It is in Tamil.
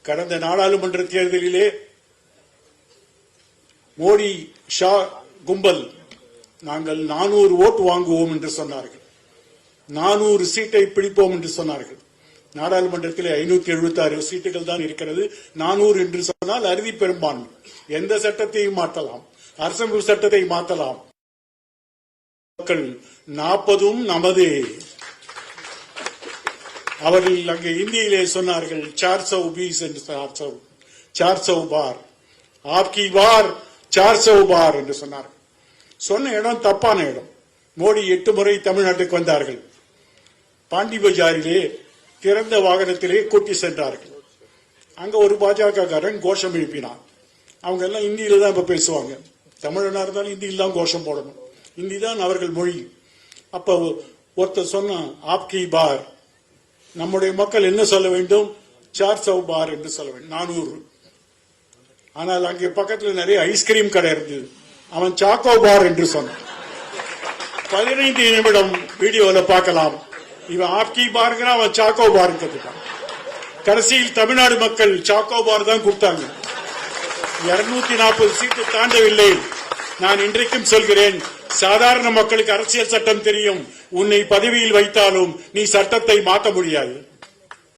கடந்த நாடாளுமன்ற தேர்தலிலே மோடி ஷா கும்பல் நாங்கள் 400 ஓட்டு வாங்குவோம் என்று சொன்னார்கள். 400 சீட்டை பிடிப்போம் என்று சொன்னார்கள். நாடாளுமன்றத்தில் 576 சீட்டுகள் தான் இருக்கிறது. 400 என்று சொன்னால் அறுதி பெரும்பான்மை. எந்த சட்டத்தையும் மாற்றலாம், அரசமைப்பு சட்டத்தை மாற்றலாம். 40 நமது. அவர்கள் அங்கே இந்தியிலே சொன்னார்கள் 420 என்று 400 பார் ஆப்கி பார் 400 பார் என்று சொன்னார்கள். சொன்ன இடம் தப்பான இடம். மோடி 8 முறை தமிழ்நாட்டுக்கு வந்தார்கள். பாண்டி பஜாரிலே திறந்த வாகனத்திலே கூட்டி சென்றார்கள். அங்க ஒரு பாஜக காரன் கோஷம் எழுப்பினான். அவங்க எல்லாம் இந்தியில தான் இப்ப பேசுவாங்க. தமிழனா இருந்தாலும் இந்தியில தான் கோஷம் போடணும். இந்தி தான் அவர்கள் மொழி. அப்ப ஒருத்தர் சொன்னா ஆப்கி பார், நம்முடைய மக்கள் என்ன சொல்ல வேண்டும்? 400 பார் என்று சொல்ல வேண்டும். 400. ஆனால் அங்கே பக்கத்தில் நிறைய ஐஸ்கிரீம் கடை இருந்தது. அவன் சாக்கோ பார் என்று சொன்னான். 15 நிமிடம் வீடியோல பார்க்கலாம். இவன் ஆப்கி பார்ங்கிற, அவன் சாக்கோ பார் கத்துட்டான். கடைசியில் தமிழ்நாடு மக்கள் சாக்கோ பார் தான் கொடுத்தாங்க. 240 சீட்டு தாண்டவில்லை. நான் இன்றைக்கும் சொல்கிறேன், சாதாரண மக்களுக்கு அரசியல் சட்டம் தெரியும். உன்னை பதவியில் வைத்தாலும் நீ சட்டத்தை மாற்ற முடியாது.